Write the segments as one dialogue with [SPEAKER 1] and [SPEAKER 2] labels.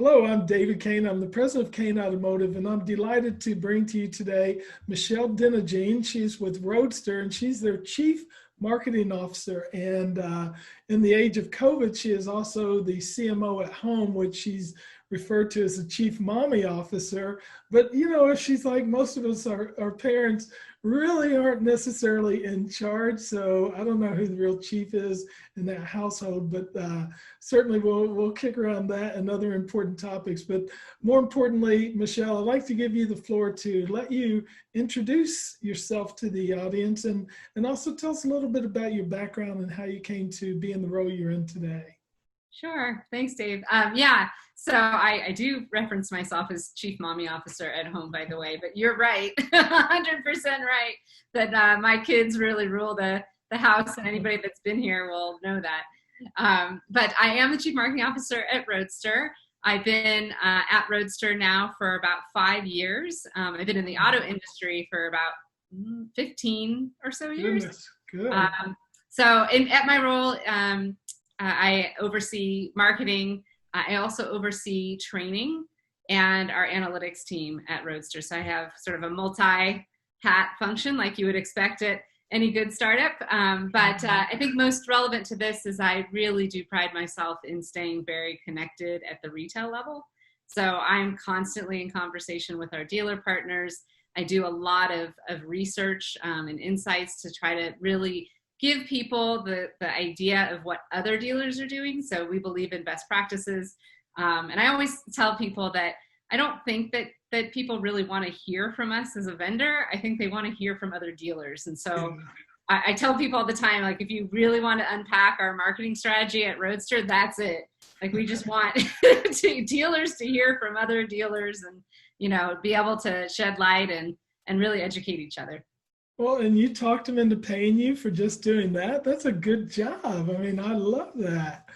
[SPEAKER 1] Hello, I'm David Kain. I'm the president of Kain Automotive, and I'm delighted to bring to you today Michelle Denogean. She's with Roadster, and she's their chief marketing officer. And in the age of COVID, she is also the CMO at home, which she's referred to as the chief mommy officer. But, you know, she's like most of us, our parents really aren't necessarily in charge. So I don't know who the real chief is in that household, but certainly we'll kick around that and other important topics. But more importantly, Michelle, I'd like to give you the floor to let you introduce yourself to the audience and also tell us a little bit about your background and how you came to be in the role you're in today.
[SPEAKER 2] Sure. Thanks, Dave. Yeah, so I do reference myself as chief mommy officer at home, by the way, but you're right, 100% right, that my kids really rule the house, and anybody that's been here will know that. But I am the chief marketing officer at Roadster. I've been at Roadster now for about 5 years. I've been in the auto industry for about 15 or so years.
[SPEAKER 1] Goodness, good.
[SPEAKER 2] So at my role, I oversee marketing. I also oversee training and our analytics team at Roadster. So I have sort of a multi-hat function like you would expect at any good startup. But I think most relevant to this is I really do pride myself in staying very connected at the retail level. So I'm constantly in conversation with our dealer partners. I do a lot of research and insights to try to really give people the idea of what other dealers are doing. So we believe in best practices. And I always tell people that I don't think that people really want to hear from us as a vendor. I think they want to hear from other dealers. And so I tell people all the time, like, if you really want to unpack our marketing strategy at Roadster, that's it. Like, we just want dealers to hear from other dealers and, you know, be able to shed light and really educate each other.
[SPEAKER 1] Well, and you talked them into paying you for just doing that. That's a good job. I mean, I love that.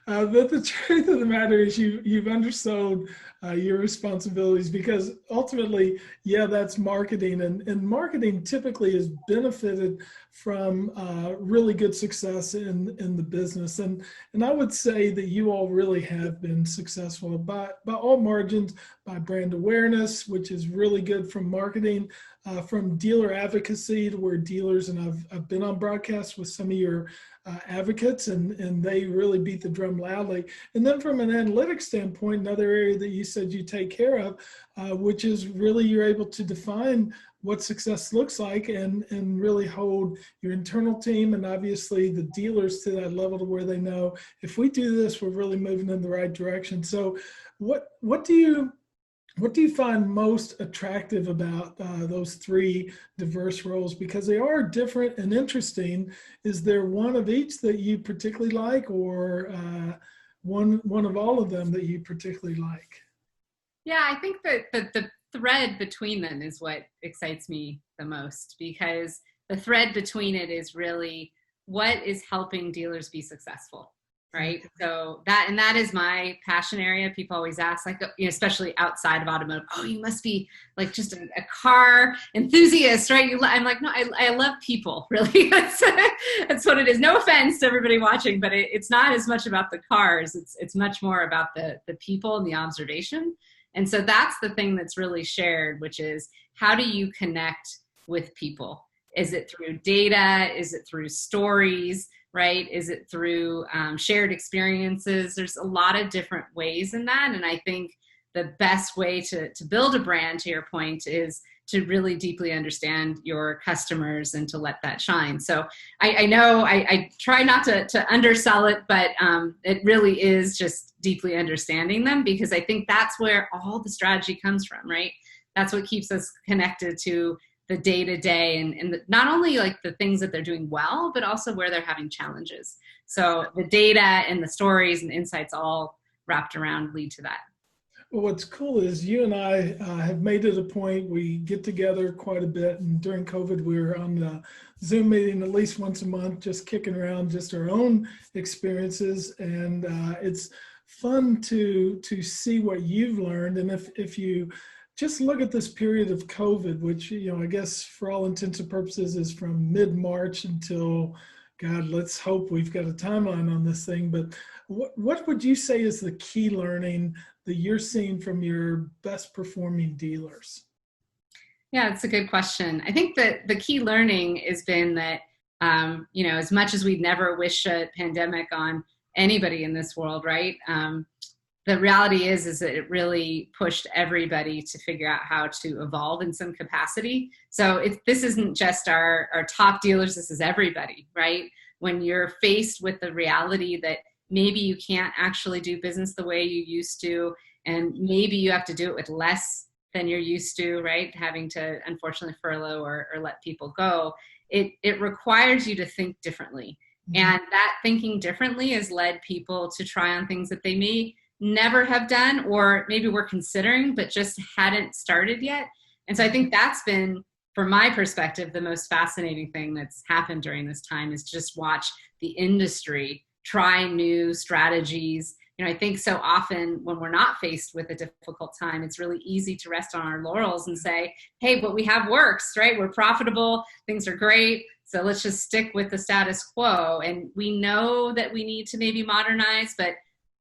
[SPEAKER 1] But the truth of the matter is you've undersold your responsibilities, because ultimately, yeah, that's marketing. And marketing typically has benefited from really good success in the business. And I would say that you all really have been successful by all margins, by brand awareness, which is really good from marketing, from dealer advocacy, to where dealers, and I've been on broadcast with some of your advocates, and they really beat the drum loudly. And then from an analytics standpoint, another area that you said you take care of, which is really you're able to define what success looks like and really hold your internal team and obviously the dealers to that level to where they know, if we do this, we're really moving in the right direction. So what do you find most attractive about those three diverse roles? Because they are different and interesting. Is there one of each that you particularly like, or one of all of them that you particularly like?
[SPEAKER 2] Yeah, I think that the thread between them is what excites me the most, because the thread between it is really what is helping dealers be successful. Right. So that is my passion area. People always ask, like, you know, especially outside of automotive, oh, you must be like just a car enthusiast, right? I'm like, no, I love people, really. That's what it is. No offense to everybody watching, but it's not as much about the cars. It's much more about the people and the observation. And so that's the thing that's really shared, which is, how do you connect with people? Is it through data? Is it through stories? Right? Is it through shared experiences? There's a lot of different ways in that. And I think the best way to build a brand, to your point, is to really deeply understand your customers and to let that shine. So I know I try not to undersell it, but it really is just deeply understanding them, because I think that's where all the strategy comes from, right? That's what keeps us connected to the day-to-day and not only like the things that they're doing well, but also where they're having challenges. So the data and the stories and insights all wrapped around lead to that.
[SPEAKER 1] Well, what's cool is you and I have made it a point. We get together quite a bit, and during COVID, we were on the Zoom meeting at least once a month, just kicking around just our own experiences. And it's fun to see what you've learned. And if you just look at this period of COVID, which, you know, I guess for all intents and purposes is from mid-March until, God, let's hope we've got a timeline on this thing. But what would you say is the key learning that you're seeing from your best performing dealers?
[SPEAKER 2] Yeah, it's a good question. I think that the key learning has been that, as much as we'd never wish a pandemic on anybody in this world, right? The reality is that it really pushed everybody to figure out how to evolve in some capacity. So this isn't just our top dealers, this is everybody, right? When you're faced with the reality that maybe you can't actually do business the way you used to, and maybe you have to do it with less than you're used to, right? Having to unfortunately furlough or let people go, it requires you to think differently. Mm-hmm. And that thinking differently has led people to try on things that they may never have done, or maybe were considering, but just hadn't started yet. And so I think that's been, from my perspective, the most fascinating thing that's happened during this time is just watch the industry try new strategies. I think so often when we're not faced with a difficult time, it's really easy to rest on our laurels and say, hey, what we have works, right? We're profitable, things are great, so let's just stick with the status quo. And we know that we need to maybe modernize, but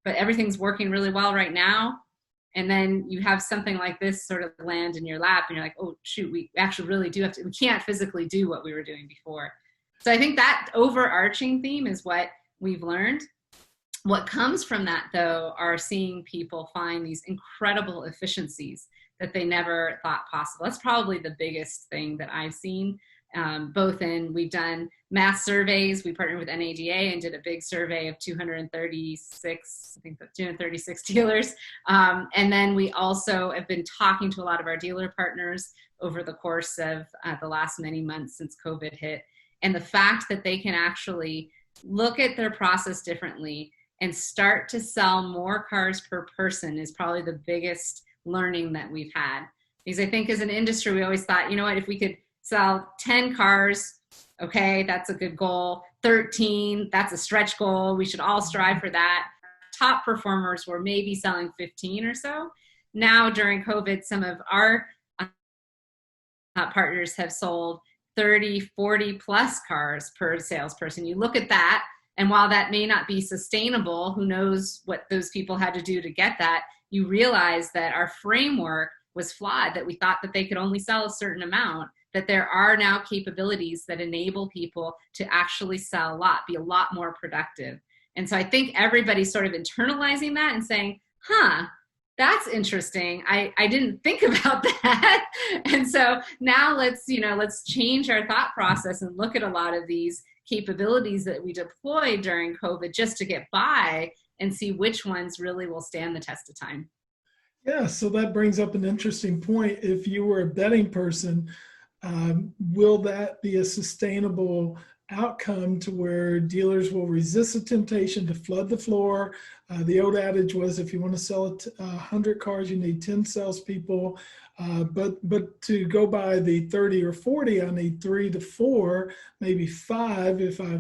[SPEAKER 2] everything's working really well right now. And then you have something like this sort of land in your lap and you're like, oh shoot, we actually really do have to, we can't physically do what we were doing before. So I think that overarching theme is what we've learned. What comes from that, though, are seeing people find these incredible efficiencies that they never thought possible. That's probably the biggest thing that I've seen, we've done mass surveys. We partnered with NADA and did a big survey of 236 dealers. And then we also have been talking to a lot of our dealer partners over the course of the last many months since COVID hit. And the fact that they can actually look at their process differently and start to sell more cars per person is probably the biggest learning that we've had. Because I think as an industry, we always thought, if we could sell 10 cars, okay, that's a good goal. 13, that's a stretch goal. We should all strive for that. Top performers were maybe selling 15 or so. Now during COVID, some of our partners have sold 30, 40 plus cars per salesperson. You look at that, and while that may not be sustainable, who knows what those people had to do to get that, you realize that our framework was flawed, that we thought that they could only sell a certain amount, that there are now capabilities that enable people to actually sell a lot, be a lot more productive. And so I think everybody's sort of internalizing that and saying, that's interesting. I didn't think about that. And so now let's change our thought process and look at a lot of these capabilities that we deployed during COVID just to get by and see which ones really will stand the test of time.
[SPEAKER 1] Yeah, so that brings up an interesting point. If you were a betting person, will that be a sustainable outcome to where dealers will resist the temptation to flood the floor? The old adage was, if you want to sell 100 cars, you need 10 salespeople. But to go by the 30 or 40, I need 3 to 4, maybe 5 if I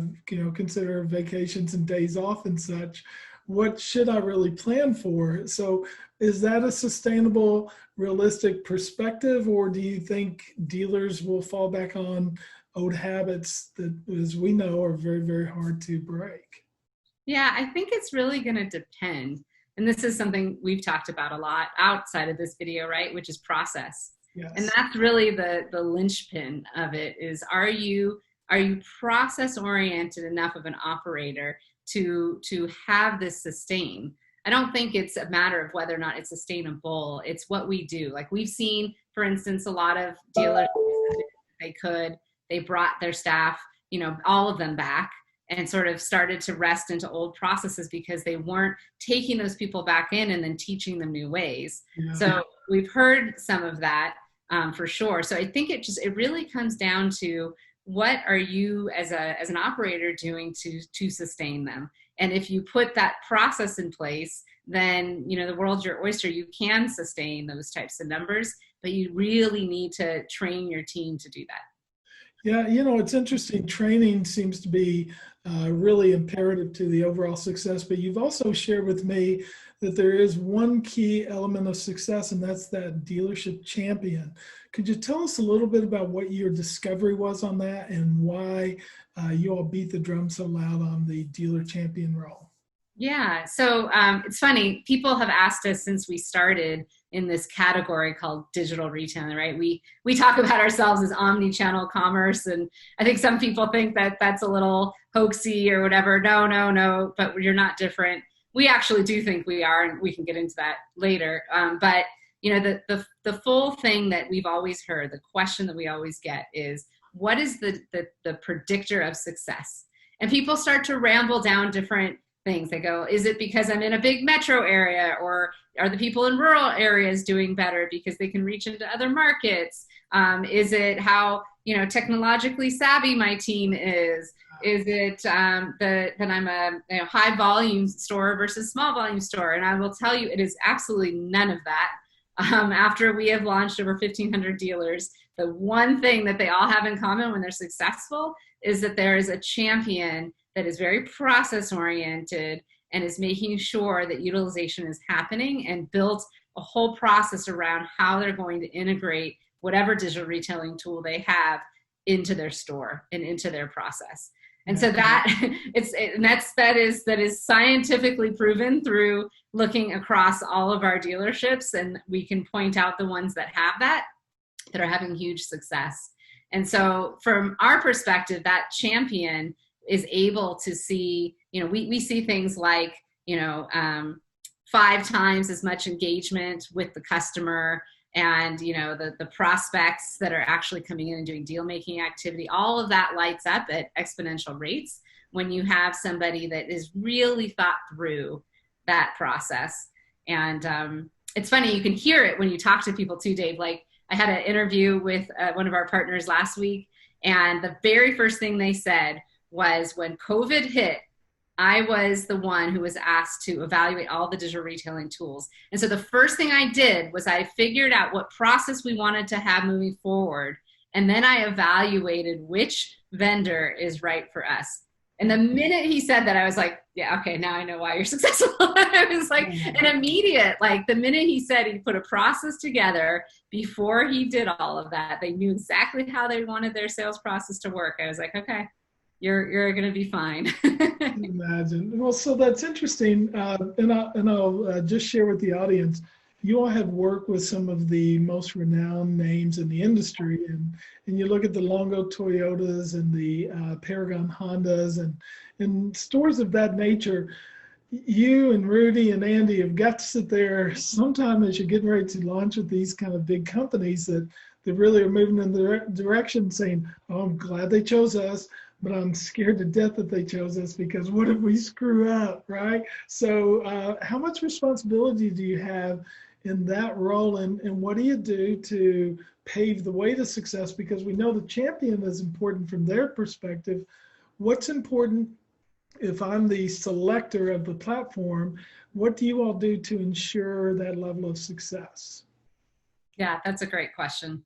[SPEAKER 1] consider vacations and days off and such. What should I really plan for? So is that a sustainable, realistic perspective, or do you think dealers will fall back on old habits that, as we know, are very, very hard to break?
[SPEAKER 2] Yeah, I think it's really going to depend. And this is something we've talked about a lot outside of this video, right? Which is process. Yes. And that's really the linchpin of it is, are you process oriented enough of an operator to have this sustain? I don't think it's a matter of whether or not it's sustainable. It's what we do. Like we've seen, for instance, a lot of dealers, they brought their staff, all of them back and sort of started to rest into old processes because they weren't taking those people back in and then teaching them new ways. Yeah. So we've heard some of that for sure. So I think it really comes down to, what are you as an operator doing to sustain them? And if you put that process in place, then, the world's your oyster. You can sustain those types of numbers, but you really need to train your team to do that.
[SPEAKER 1] Yeah, it's interesting. Training seems to be really imperative to the overall success, but you've also shared with me that there is one key element of success, and that's that dealership champion. Could you tell us a little bit about what your discovery was on that and why you all beat the drum so loud on the dealer champion role?
[SPEAKER 2] Yeah. So it's funny. People have asked us since we started in this category called digital retailing, right? We talk about ourselves as omni-channel commerce, and I think some people think that that's a little hoaxy or whatever. No, no, no. But you're not different. We actually do think we are, and we can get into that later. But you know, the full thing that we've always heard, the question that we always get is, what is the predictor of success? And people start to ramble down different things. They go, is it because I'm in a big metro area, or are the people in rural areas doing better because they can reach into other markets? Is it how, you know, technologically savvy my team is? Is it that I'm a, you know, high volume store versus small volume store? And I will tell you, it is absolutely none of that. After we have launched over 1,500 dealers, the one thing that they all have in common when they're successful is that there is a champion that is very process oriented and is making sure that utilization is happening, and built a whole process around how they're going to integrate whatever digital retailing tool they have into their store and into their process. And so that that is scientifically proven through looking across all of our dealerships, and we can point out the ones that have that are having huge success. And so from our perspective, that champion is able to see, you know, we see things like, you know, 5 times as much engagement with the customer, and, you know, the prospects that are actually coming in and doing deal making activity. All of that lights up at exponential rates when you have somebody that is really thought through that process. And it's funny, you can hear it when you talk to people too, Dave. Like, I had an interview with one of our partners last week, and the very first thing they said was, when COVID hit, I was the one who was asked to evaluate all the digital retailing tools. And so the first thing I did was I figured out what process we wanted to have moving forward. And then I evaluated which vendor is right for us. And the minute he said that, I was like, yeah, okay, now I know why you're successful. It was like an immediate, like the minute he said he put a process together before he did all of that, they knew exactly how they wanted their sales process to work. I was like, okay, you're going to be fine.
[SPEAKER 1] Imagine. Well, so that's interesting. And I'll just share with the audience, you all have worked with some of the most renowned names in the industry, and you look at the Longo Toyotas and the Paragon Hondas and stores of that nature. You and Rudy and Andy have got to sit there sometime as you're getting ready to launch with these kind of big companies that really are moving in the direction, saying, oh, I'm glad they chose us, but I'm scared to death that they chose us, because what if we screw up, right? So how much responsibility do you have in that role, and what do you do to pave the way to success? Because we know the champion is important from their perspective. What's important if I'm the selector of the platform? What do you all do to ensure that level of success?
[SPEAKER 2] Yeah, that's a great question.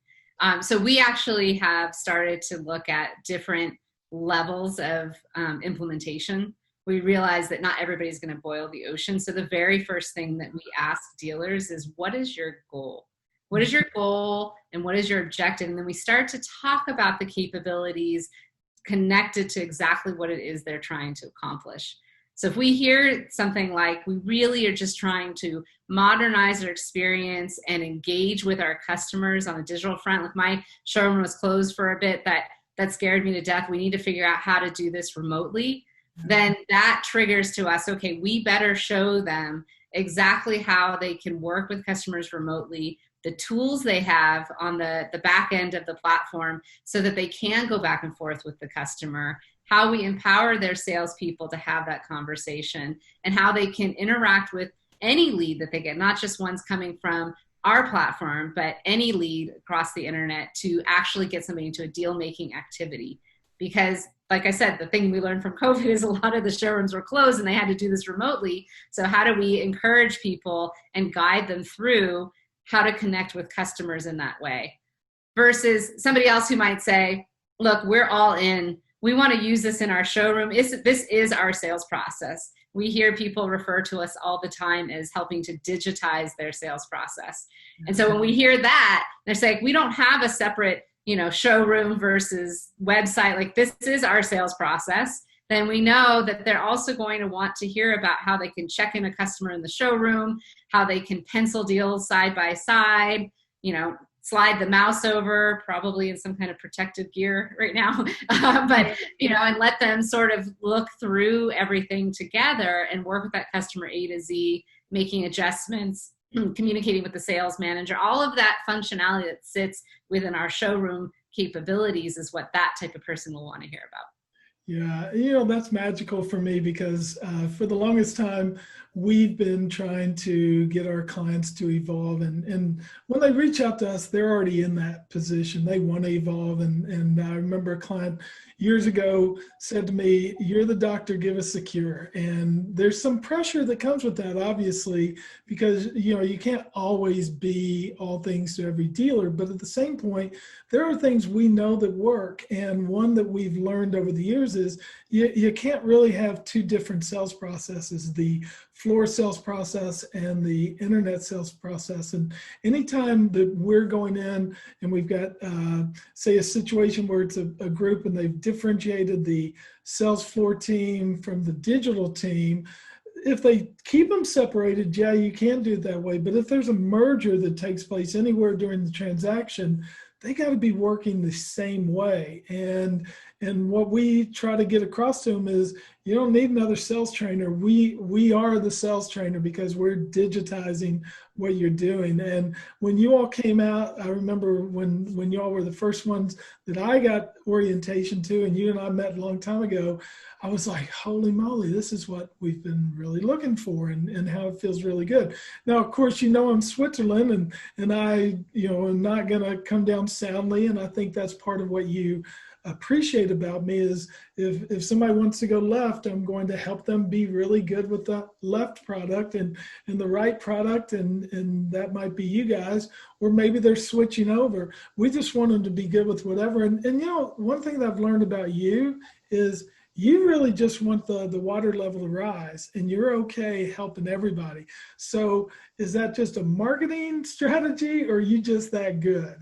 [SPEAKER 2] So we actually have started to look at different levels of implementation. We realize that not everybody's going to boil the ocean. So the very first thing that we ask dealers is, what is your goal? What is your goal and what is your objective? And then we start to talk about the capabilities connected to exactly what it is they're trying to accomplish. So if we hear something like, we really are just trying to modernize our experience and engage with our customers on the digital front, like my showroom was closed for a bit, that scared me to death. We need to figure out how to do this remotely. Then that triggers to us, okay, we better show them exactly how they can work with customers remotely, the tools they have on the back end of the platform so that they can go back and forth with the customer, how we empower their salespeople to have that conversation, and how they can interact with any lead that they get, not just ones coming from our platform, but any lead across the internet, to actually get somebody into a deal-making activity. Because like I said, the thing we learned from COVID is a lot of the showrooms were closed and they had to do this remotely. So how do we encourage people and guide them through how to connect with customers in that way? Versus somebody else who might say, look, we're all in. We want to use this in our showroom. This is our sales process. We hear people refer to us all the time as helping to digitize their sales process. And so when we hear that, they're saying, we don't have a separate, showroom versus website. Like, this is our sales process. then we know that they're also going to want to hear about how they can check in a customer in the showroom, how they can pencil deals side by side, slide the mouse over, probably in some kind of protective gear right now, but, and let them sort of look through everything together and work with that customer A to Z, making adjustments, communicating with the sales manager. All of that functionality that sits within our showroom capabilities is what that type of person will want to hear about.
[SPEAKER 1] Yeah, that's magical for me because for the longest time, we've been trying to get our clients to evolve. And when they reach out to us, they're already in that position. They want to evolve. And I remember a client years ago said to me, "You're the doctor, give us a cure." And there's some pressure that comes with that, obviously, because, you can't always be all things to every dealer. But at the same point, there are things we know that work. And one that we've learned over the years is you can't really have two different sales processes, the floor sales process and the internet sales process. And anytime that we're going in and we've got, say, a situation where it's a group and they've differentiated the sales floor team from the digital team, if they keep them separated, yeah, you can do it that way. But if there's a merger that takes place anywhere during the transaction, they got to be working the same way. And what we try to get across to them is you don't need another sales trainer. We are the sales trainer because we're digitizing what you're doing. And when you all came out, I remember when you all were the first ones that I got orientation to, and you and I met a long time ago, I was like, holy moly, this is what we've been really looking for, and how it feels really good. Now, of course, I'm Switzerland, and I, am not going to come down soundly. And I think that's part of what you appreciate about me is if somebody wants to go left, I'm going to help them be really good with the left product and the right product. And that might be you guys, or maybe they're switching over. We just want them to be good with whatever. And one thing that I've learned about you is you really just want the water level to rise, and you're okay helping everybody. So is that just a marketing strategy, or are you just that good?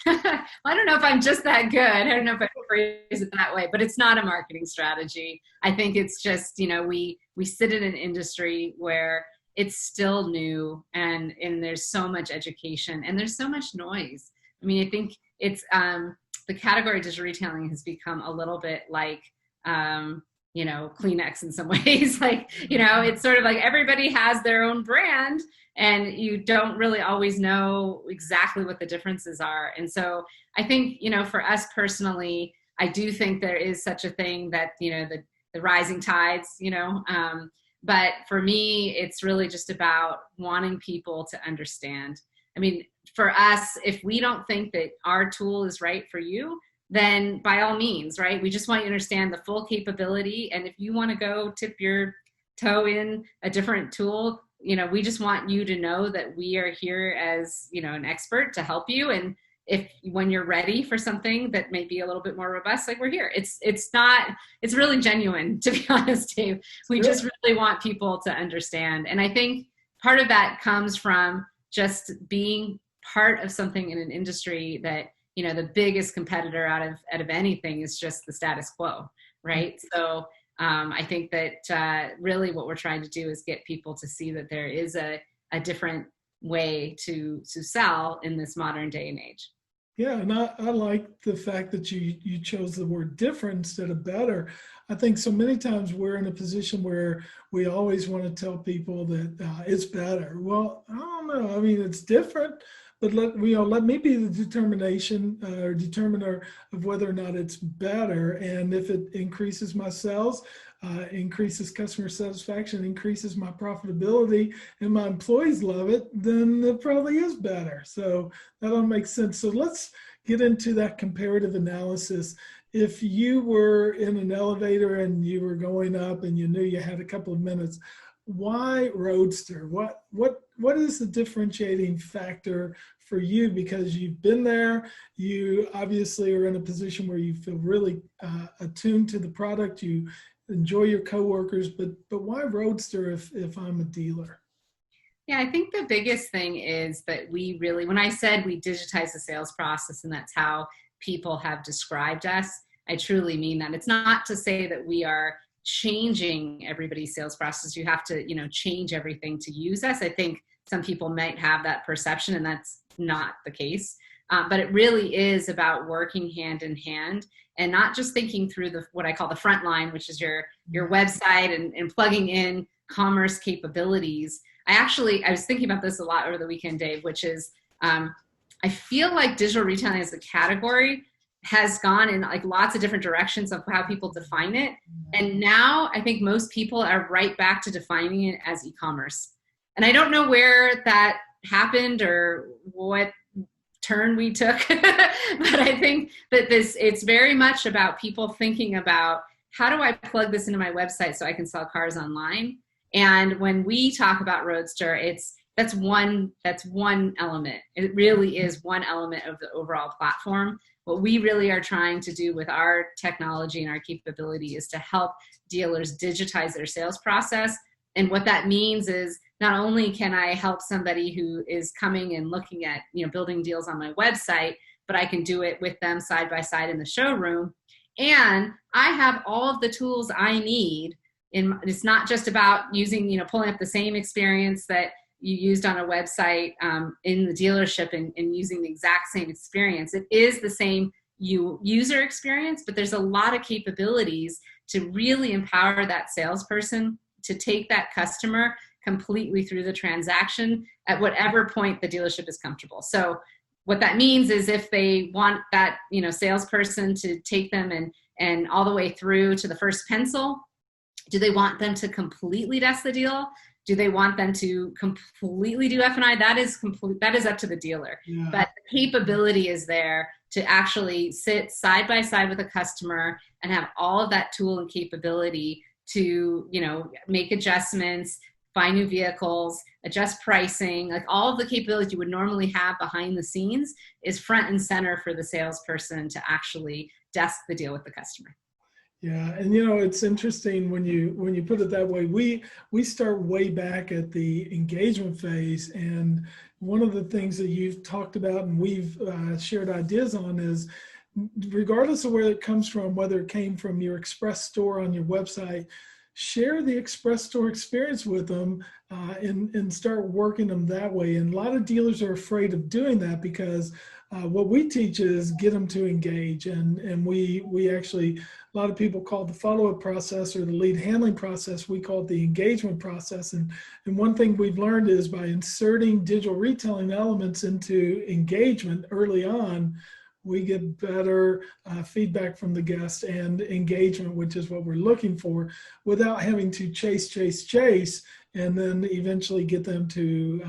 [SPEAKER 2] I don't know if I'm just that good. I don't know if I phrase it that way, but it's not a marketing strategy. I think it's just, we sit in an industry where it's still new and there's so much education and there's so much noise. I mean, I think it's the category of digital retailing has become a little bit like, Kleenex in some ways. It's sort of like everybody has their own brand and you don't really always know exactly what the differences are. And so I think, for us personally, I do think there is such a thing that, the rising tides, but for me, it's really just about wanting people to understand. I mean, for us, if we don't think that our tool is right for you, then by all means, right? We just want you to understand the full capability. And if you want to go tip your toe in a different tool, we just want you to know that we are here as, an expert to help you. And when you're ready for something that may be a little bit more robust, we're here. It's really genuine, to be honest, Dave. We just really want people to understand. And I think part of that comes from just being part of something in an industry that, the biggest competitor out of anything is just the status quo, right? So I think that really what we're trying to do is get people to see that there is a different way to sell in this modern day and age.
[SPEAKER 1] Yeah, and I like the fact that you chose the word different instead of better. I think so many times we're in a position where we always want to tell people that it's better. Well, I don't know. I mean, it's different, but let me be the determiner of whether or not it's better. And if it increases my sales, increases customer satisfaction, increases my profitability, and my employees love it, then it probably is better. So that all makes sense. So let's get into that comparative analysis. If you were in an elevator and you were going up and you knew you had a couple of minutes, why Roadster? What is the differentiating factor for you? Because you've been there, you obviously are in a position where you feel really attuned to the product, you enjoy your coworkers, but why Roadster if I'm a dealer?
[SPEAKER 2] Yeah, I think the biggest thing is that we really, when I said we digitize the sales process and that's how people have described us, I truly mean that. It's not to say that we are changing everybody's sales process. You have to, change everything to use us. I think some people might have that perception, and that's not the case. But it really is about working hand in hand and not just thinking through what I call the front line, which is your website and plugging in commerce capabilities. I was thinking about this a lot over the weekend, Dave, which is I feel like digital retailing as a category has gone in like lots of different directions of how people define it. And now I think most people are right back to defining it as e-commerce. And I don't know where that happened or what turn we took, but I think that it's very much about people thinking about, how do I plug this into my website so I can sell cars online? And when we talk about Roadster, that's one element. It really is one element of the overall platform. What we really are trying to do with our technology and our capability is to help dealers digitize their sales process. And what that means is not only can I help somebody who is coming and looking at, building deals on my website, but I can do it with them side by side in the showroom. And I have all of the tools I need. It's not just about using, pulling up the same experience that you used on a website in the dealership and using the exact same experience. It is the same user experience, but there's a lot of capabilities to really empower that salesperson to take that customer completely through the transaction at whatever point the dealership is comfortable. So what that means is if they want that, salesperson to take them and all the way through to the first pencil, do they want them to completely desk the deal? Do they want them to completely do F&I? That is up to the dealer. Yeah. But the capability is there to actually sit side by side with a customer and have all of that tool and capability to, make adjustments, find new vehicles, adjust pricing, like all of the capabilities you would normally have behind the scenes is front and center for the salesperson to actually desk the deal with the customer.
[SPEAKER 1] Yeah, and it's interesting when you put it that way. We start way back at the engagement phase, and one of the things that you've talked about and we've shared ideas on is, regardless of where it comes from, whether it came from your express store on your website, share the express store experience with them and start working them that way. And a lot of dealers are afraid of doing that because what we teach is get them to engage. And we actually, a lot of people call it the follow-up process or the lead handling process. We call it the engagement process. And one thing we've learned is by inserting digital retailing elements into engagement early on, we get better feedback from the guest and engagement, which is what we're looking for, without having to chase, and then eventually get them to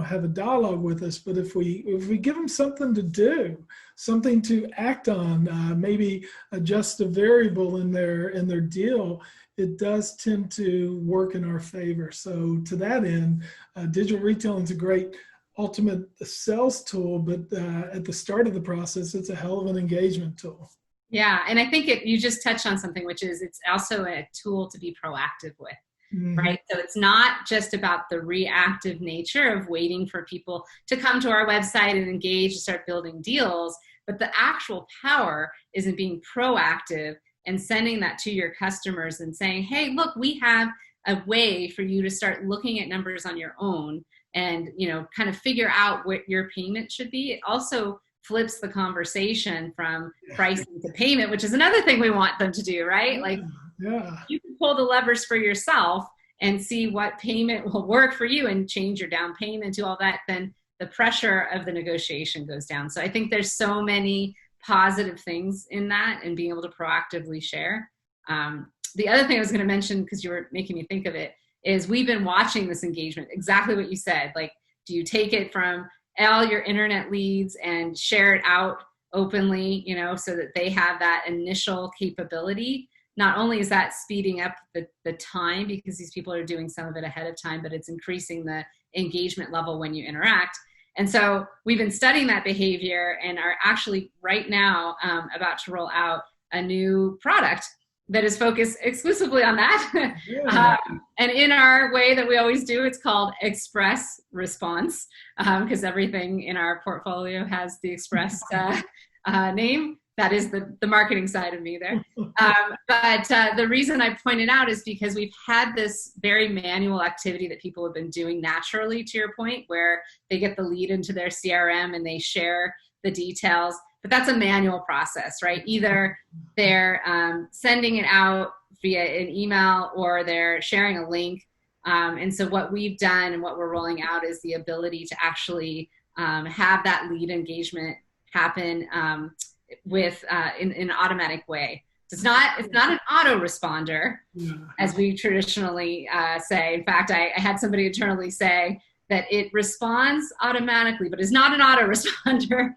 [SPEAKER 1] have a dialogue with us. But if we give them something to do, something to act on, maybe adjust a variable in their deal, it does tend to work in our favor. So to that end, digital retailing is a great ultimate sales tool, but at the start of the process, it's a hell of an engagement tool.
[SPEAKER 2] Yeah, and I think you just touched on something, which is it's also a tool to be proactive with, right? So it's not just about the reactive nature of waiting for people to come to our website and engage and start building deals, but the actual power is in being proactive and sending that to your customers and saying, hey, look, we have a way for you to start looking at numbers on your own and, kind of figure out what your payment should be. It also flips the conversation from pricing to payment, which is another thing we want them to do, right? Like you can pull the levers for yourself and see what payment will work for you and change your down payment, do all that, then the pressure of the negotiation goes down. So I think there's so many positive things in that and being able to proactively share. The other thing I was going to mention, because you were making me think of it, is we've been watching this engagement, exactly what you said. Like, do you take it from all your internet leads and share it out openly, so that they have that initial capability? Not only is that speeding up the time because these people are doing some of it ahead of time, but it's increasing the engagement level when you interact. And so we've been studying that behavior and are actually right now about to roll out a new product that is focused exclusively on that. And in our way that we always do, it's called Express Response, because everything in our portfolio has the Express name. That is the marketing side of me there. But the reason I pointed out is because we've had this very manual activity that people have been doing naturally, to your point, where they get the lead into their CRM and they share the details. But that's a manual process, right? Either they're sending it out via an email or they're sharing a link. And so what we've done and what we're rolling out is the ability to actually have that lead engagement happen with in an automatic way. It's not an autoresponder, as we traditionally say. In fact, I had somebody internally say that it responds automatically, but is not an autoresponder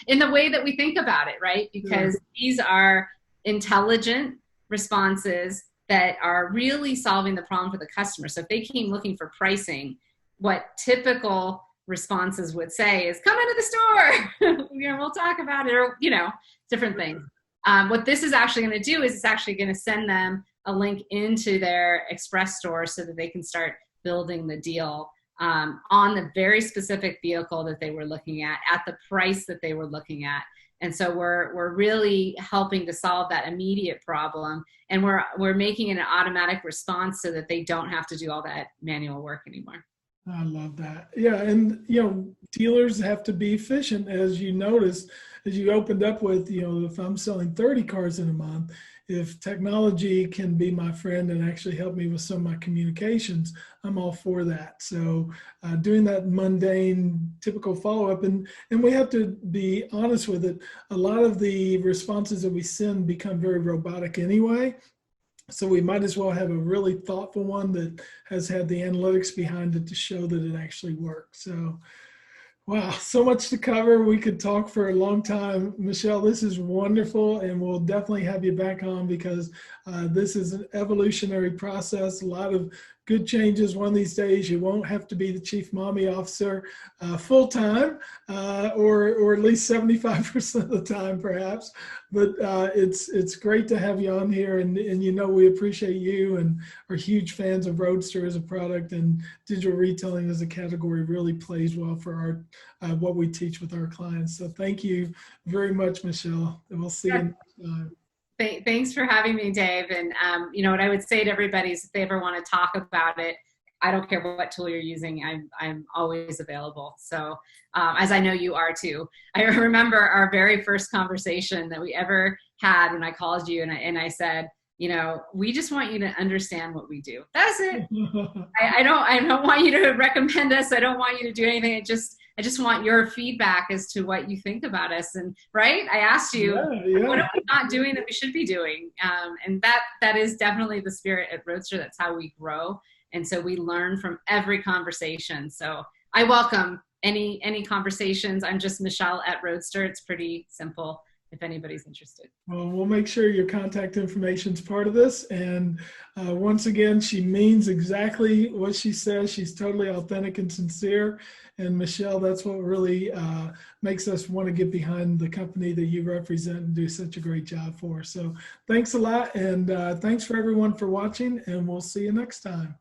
[SPEAKER 2] in the way that we think about it, right? Because these are intelligent responses that are really solving the problem for the customer. So if they came looking for pricing, what typical responses would say is, come into the store, we'll talk about it, or, different things. What this is actually going to do is it's actually going to send them a link into their express store so that they can start building the deal on the very specific vehicle that they were looking at the price that they were looking at. And so we're really helping to solve that immediate problem, and we're making it an automatic response so that they don't have to do all that manual work anymore.
[SPEAKER 1] I love that. Yeah. And, dealers have to be efficient, as you noticed, as you opened up with, if I'm selling 30 cars in a month, if technology can be my friend and actually help me with some of my communications, I'm all for that. So doing that mundane, typical follow-up, and we have to be honest with it. A lot of the responses that we send become very robotic anyway. So we might as well have a really thoughtful one that has had the analytics behind it to show that it actually works. So, wow, so much to cover. We could talk for a long time. Michelle, this is wonderful, and we'll definitely have you back on because this is an evolutionary process, a lot of good changes. One of these days, you won't have to be the chief mommy officer full-time, or at least 75% of the time, perhaps. But it's great to have you on here, and we appreciate you and are huge fans of Roadster as a product, and digital retailing as a category really plays well for our what we teach with our clients. So thank you very much, Michelle, and we'll see you next time.
[SPEAKER 2] Thanks for having me, Dave. And what I would say to everybody is if they ever want to talk about it, I don't care what tool you're using, I'm always available. So as I know you are too. I remember our very first conversation that we ever had when I called you and I said, we just want you to understand what we do. That's it. I don't want you to recommend us. I don't want you to do anything. I just want your feedback as to what you think about us. And right, I asked you, what are we not doing that we should be doing? And that is definitely the spirit at Roadster. That's how we grow. And so we learn from every conversation. So I welcome any conversations. I'm just Michelle at Roadster. It's pretty simple if anybody's interested.
[SPEAKER 1] Well, we'll make sure your contact information is part of this. And once again, she means exactly what she says. She's totally authentic and sincere. And Michelle, that's what really makes us want to get behind the company that you represent and do such a great job for. So thanks a lot. And thanks for everyone for watching, and we'll see you next time.